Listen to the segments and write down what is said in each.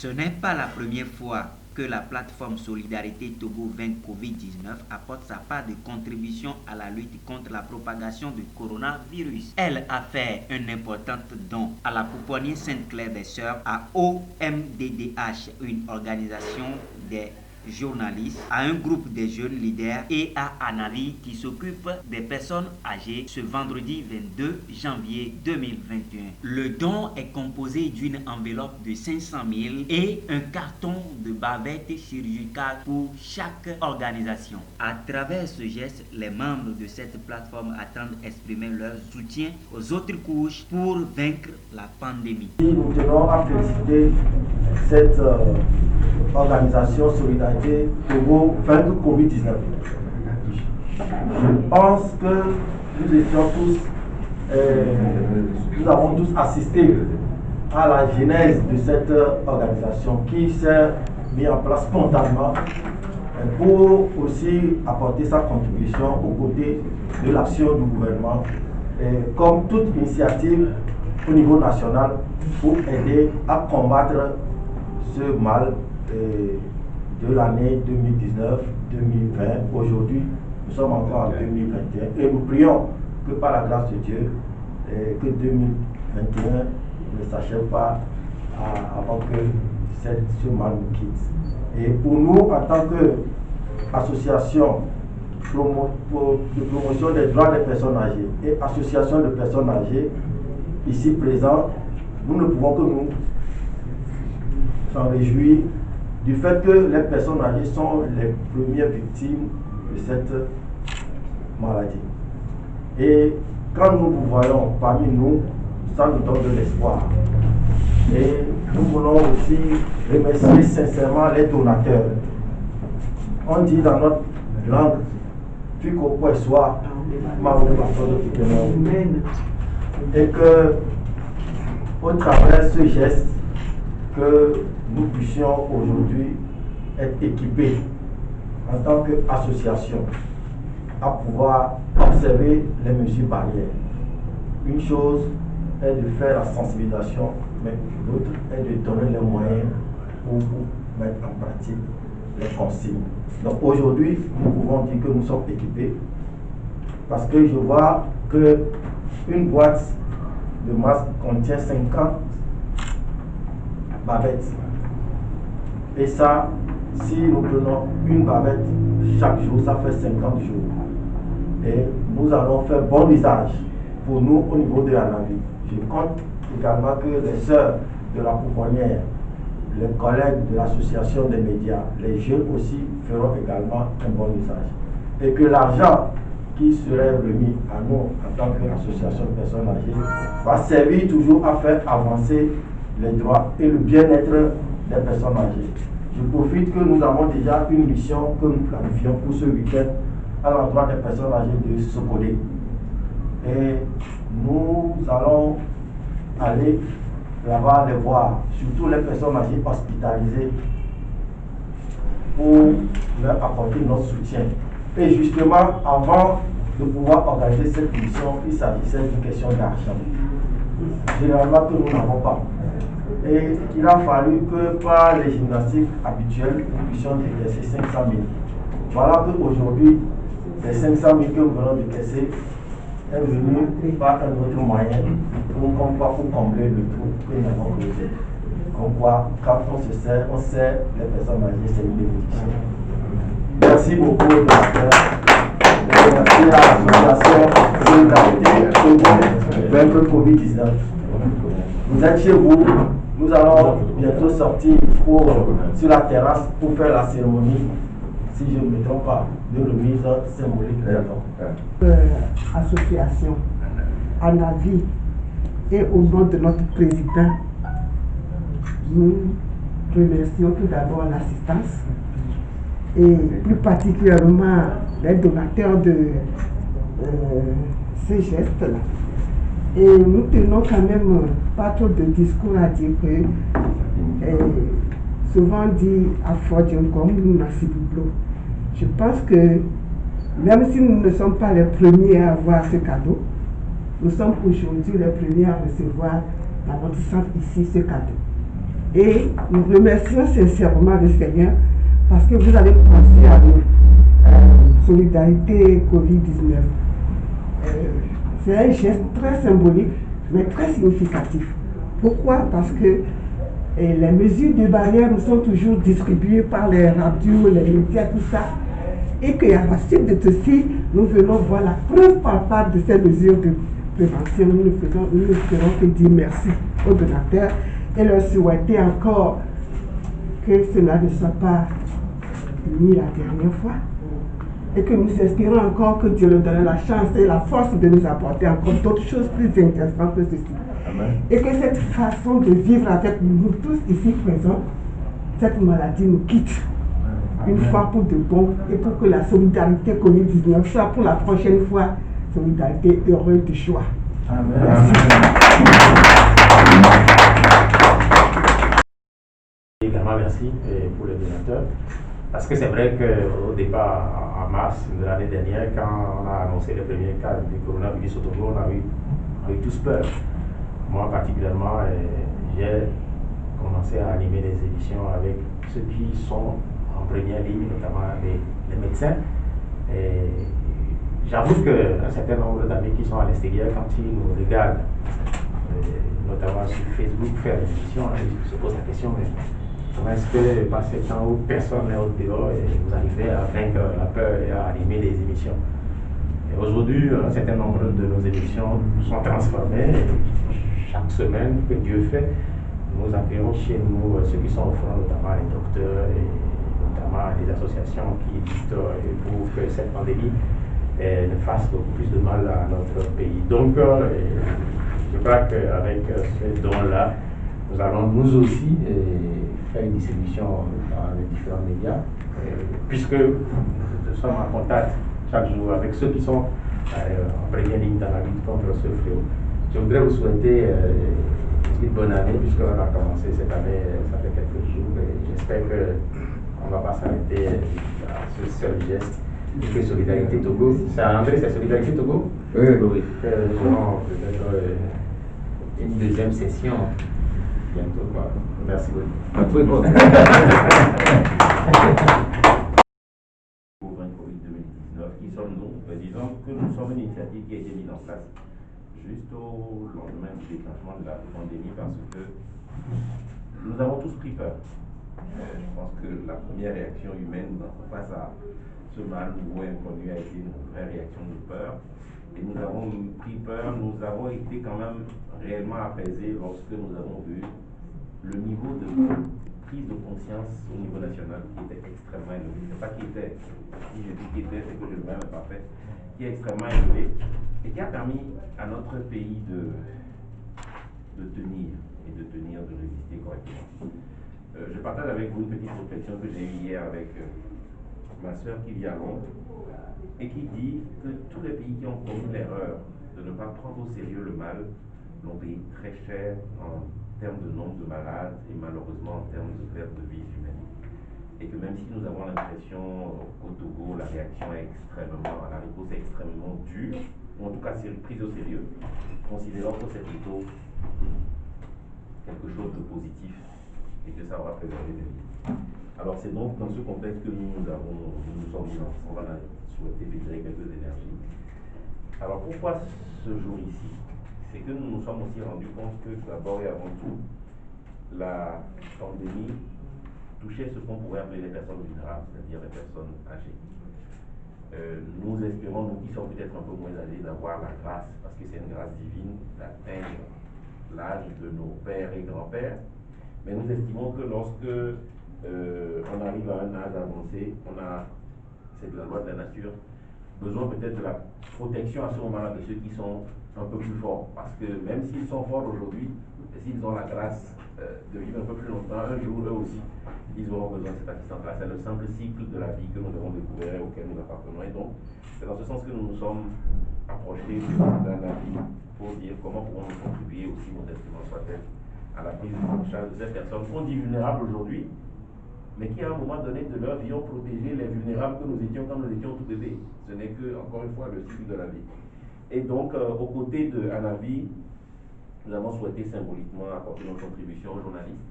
Ce n'est pas la première fois que la plateforme Solidarité Togo Vaincre Covid-19 apporte sa part de contribution à la lutte contre la propagation du coronavirus. Elle a fait un important don à la pouponnière Sainte-Claire des Sœurs, à OMDDH, une organisation des journalistes, à un groupe de jeunes leaders et à Anavi qui s'occupe des personnes âgées ce vendredi 22 janvier 2021. Le don est composé d'une enveloppe de 500 000 et un carton de bavette chirurgicale pour chaque organisation. À travers ce geste, les membres de cette plateforme attendent exprimer leur soutien aux autres couches pour vaincre la pandémie. Nous tenons à féliciter cette organisation Solidarité Togo Vaincre Covid-19. Je pense que nous étions tous, nous avons tous assisté à la genèse de cette organisation qui s'est mise en place spontanément pour aussi apporter sa contribution aux côtés de l'action du gouvernement, comme toute initiative au niveau national pour aider à combattre ce mal de l'année 2019-2020. Aujourd'hui, nous sommes encore en 2021 et nous prions que par la grâce de Dieu, que 2021 ne s'achève pas avant que ce mal nous quitte. Et pour nous, en tant qu'association de promotion des droits des personnes âgées et association de personnes âgées ici présentes, nous ne pouvons que nous s'en réjouir du fait que les personnes âgées sont les premières victimes de cette maladie. Et quand nous vous voyons parmi nous, ça nous donne de l'espoir. Et nous voulons aussi remercier sincèrement les donateurs. On dit dans notre langue, puis qu'au point soit, et que au travers ce geste, que nous puissions aujourd'hui être équipés en tant qu'association à pouvoir observer les mesures barrières. Une chose est de faire la sensibilisation, mais l'autre est de donner les moyens pour mettre en pratique les consignes. Donc aujourd'hui, nous pouvons dire que nous sommes équipés parce que je vois qu'une boîte de masque contient 50 bavettes. Et ça, si nous prenons une bavette chaque jour, ça fait 50 jours. Et nous allons faire bon usage pour nous au niveau de la navire. Je compte également que les sœurs de la pouponnière, les collègues de l'association des médias, les jeunes aussi feront également un bon usage. Et que l'argent qui serait remis à nous en tant qu'association de personnes âgées va servir toujours à faire avancer les droits et le bien-être des personnes âgées. Je profite que nous avons déjà une mission que nous planifions pour ce week-end à l'endroit des personnes âgées de Sokodé. Et nous allons aller là-bas les voir, surtout les personnes âgées hospitalisées, pour leur apporter notre soutien. Et justement, avant de pouvoir organiser cette mission, il s'agissait d'une question d'argent. Généralement, que nous n'avons pas. Et il a fallu que par les gymnastiques habituelles, nous puissions décaisser 500 000. Voilà qu'aujourd'hui, les 500 000 que nous venons de décaisser est venu par un autre moyen pour combler le trou que nous avons creusé. Comme quoi, quand on sert les personnes âgées, c'est une bénédiction. Merci beaucoup de la merci à l'association Solidarité Togo Vaincre Covid-19. Vous êtes chez vous, nous allons bientôt sortir sur la terrasse pour faire la cérémonie, si je ne me trompe pas, de remise symbolique. Association Anavi et au nom de notre président, nous remercions tout d'abord l'assistance et plus particulièrement les donateurs de ces gestes-là. Et nous tenons quand même pas trop de discours à dire que souvent dit à Fortune comme nous n'assiblo. Je pense que même si nous ne sommes pas les premiers à avoir ce cadeau, nous sommes aujourd'hui les premiers à recevoir dans notre centre ici ce cadeau. Et nous remercions sincèrement le Seigneur parce que vous avez pensé à nous. Solidarité Covid-19. C'est un geste très symbolique, mais très significatif. Pourquoi? Parce que les mesures de barrière nous sont toujours distribuées par les radios, les médias, tout ça. Et qu'à la suite de ceci, nous venons voir la preuve palpable de ces mesures de prévention. Nous ne ferons que dire merci aux donateurs et leur souhaiter encore que cela ne soit pas fini la dernière fois. Et que nous espérons encore que Dieu nous donne la chance et la force de nous apporter encore d'autres choses plus intéressantes que ceci. Amen. Et que cette façon de vivre avec nous tous ici présents, cette maladie nous quitte une fois pour de bon et pour que la solidarité Covid-19 soit pour la prochaine fois solidarité heureuse de joie. Amen. Merci. Également merci pour les donateurs. Parce que c'est vrai qu'au départ, en mars de l'année dernière, quand on a annoncé les premiers cas du coronavirus au Togo, on a eu tous peur. Moi particulièrement, j'ai commencé à animer des émissions avec ceux qui sont en première ligne, notamment les médecins. Et j'avoue qu'un certain nombre d'amis qui sont à l'extérieur, quand ils nous regardent, notamment sur Facebook, faire des émissions, ils se posent la question, mais comment est-ce que, par ce temps où personne n'est au dehors, vous arrivez à vaincre la peur et à animer les émissions? Et aujourd'hui, un certain nombre de nos émissions sont transformées. Chaque semaine que Dieu fait, nous accueillons chez nous ceux qui sont au front, notamment les docteurs et notamment les associations qui existent pour que cette pandémie ne fasse beaucoup plus de mal à notre pays. Donc, je crois qu'avec ce don-là, nous allons nous aussi faire une distribution dans les différents médias, puisque nous sommes en contact chaque jour avec ceux qui sont en première ligne dans la lutte contre ce fléau. Je voudrais vous souhaiter une bonne année, puisqu'on a commencé cette année, ça fait quelques jours, et j'espère qu'on ne va pas s'arrêter à ce seul geste. Et que Solidarité Togo, André, c'est Solidarité Togo? Oui. Nous aurons peut-être une deuxième session bientôt, quoi. Merci beaucoup. Pour Covid-19, qui sommes-nous? Disons que nous sommes une initiative qui a été mise en place juste au lendemain du déclenchement de la pandémie parce que nous avons tous pris peur. Je pense que la première réaction humaine face à ce mal nouveau inconnu a été une vraie réaction de peur. Et nous avons pris peur, nous avons été quand même réellement apaisés lorsque nous avons vu le niveau de prise de conscience au niveau national qui était extrêmement élevé. Ce n'est pas qui était, si je dis qui était, c'est que je ne même pas fait, qui est extrêmement élevé et qui a permis à notre pays de tenir et de résister correctement. Je partage avec vous une petite réflexion que j'ai eue hier avec ma soeur qui vit à Londres et qui dit que tous les pays qui ont commis l'erreur de ne pas prendre au sérieux le mal l'ont payé très cher en termes de nombre de malades et malheureusement en termes de perte de vies humaines. Et que même si nous avons l'impression qu'au Togo la réaction est la réponse est extrêmement dure, ou en tout cas prise au sérieux, considérant que c'est plutôt quelque chose de positif et que ça aura préservé des vies. Alors c'est donc dans ce contexte que nous sommes mis ensemble, on a souhaité fédérer quelques énergies. Alors pourquoi ce jour ici? C'est que nous nous sommes aussi rendus compte que d'abord et avant tout, la pandémie touchait ce qu'on pourrait appeler les personnes vulnérables, c'est-à-dire les personnes âgées. Nous espérons, nous qui sommes peut-être un peu moins âgés, d'avoir la grâce, parce que c'est une grâce divine, d'atteindre l'âge de nos pères et grands-pères. Mais nous estimons que lorsque on arrive à un âge avancé, c'est de la loi de la nature, besoin peut-être de la protection à ce moment-là de ceux qui sont un peu plus forts. Parce que même s'ils sont forts aujourd'hui, s'ils ont la grâce de vivre un peu plus longtemps, un jour eux aussi, ils auront besoin de cette assistance-là. C'est le simple cycle de la vie que nous avons découvert et auquel nous appartenons. Et donc, c'est dans ce sens que nous nous sommes approchés d'un avis pour dire comment pouvons-nous contribuer aussi modestement soit-elle à la prise en charge de ces personnes qu'on dit vulnérables aujourd'hui, mais qui à un moment donné de leur vie ont protégé les vulnérables que nous étions quand nous étions tout bébés. Ce n'est que, encore une fois, le cycle de la vie. Et donc, aux côtés de Anavi, nous avons souhaité symboliquement apporter notre contribution aux journalistes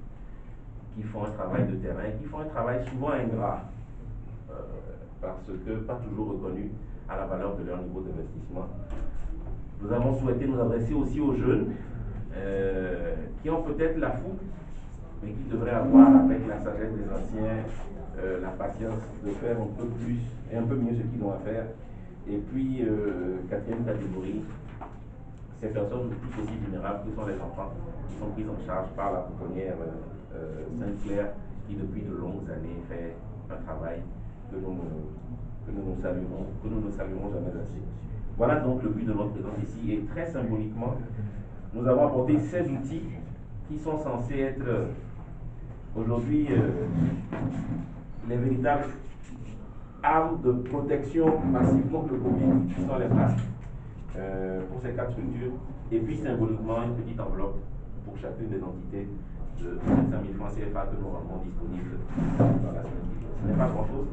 qui font un travail de terrain, qui font un travail souvent ingrat, parce que pas toujours reconnu à la valeur de leur niveau d'investissement. Nous avons souhaité nous adresser aussi aux jeunes qui ont peut-être la fougue, mais qui devraient avoir, avec la sagesse des anciens, la patience de faire un peu plus et un peu mieux ce qu'ils ont à faire. Et puis, quatrième catégorie, ces personnes tout aussi vulnérables que sont les enfants, qui sont prises en charge par la pouponnière Sainte-Claire, qui depuis de longues années fait un travail que nous ne saluerons jamais assez. Voilà donc le but de notre présence ici, et très symboliquement, nous avons apporté ces outils qui sont censés être aujourd'hui les véritables armes de protection massivement de Covid, qui sont les masques pour ces 4 structures, et puis symboliquement une petite enveloppe pour chacune des entités de 5 000 francs CFA que nous rendons disponibles dans la semaine qui vient. Ce n'est pas grand-chose,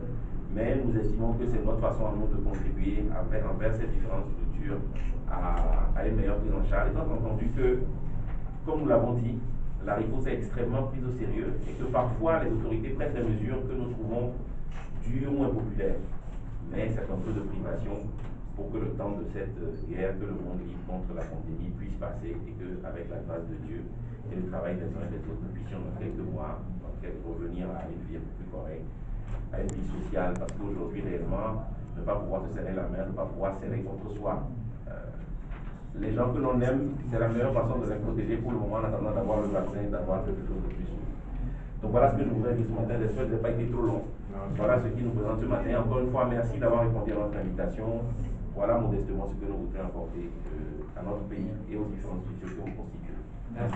mais nous estimons que c'est notre façon à nous de contribuer envers ces différentes structures à une meilleure prise en charge, étant entendu que, comme nous l'avons dit, la riposte est extrêmement prise au sérieux et que parfois les autorités prennent des mesures que nous trouvons dures ou impopulaires. Mais c'est un peu de privation pour que le temps de cette guerre que le monde livre contre la pandémie puisse passer et qu'avec la grâce de Dieu et le travail des uns et des autres, nous puissions dans quelques mois revenir à une vie un peu plus correcte, à une vie sociale, parce qu'aujourd'hui réellement, ne pas pouvoir se serrer la main, ne pas pouvoir serrer contre soi. Les gens que l'on aime, c'est la meilleure façon de les protéger pour le moment en attendant d'avoir le vaccin, d'avoir quelque chose de plus sûr. Donc voilà ce que je voudrais dire ce matin. J'espère que je n'ai pas été trop long. Voilà ce qui nous présente ce matin. Encore une fois, merci d'avoir répondu à notre invitation. Voilà modestement ce que nous voudrions apporter à notre pays et aux différentes structures que vous constituez. Merci.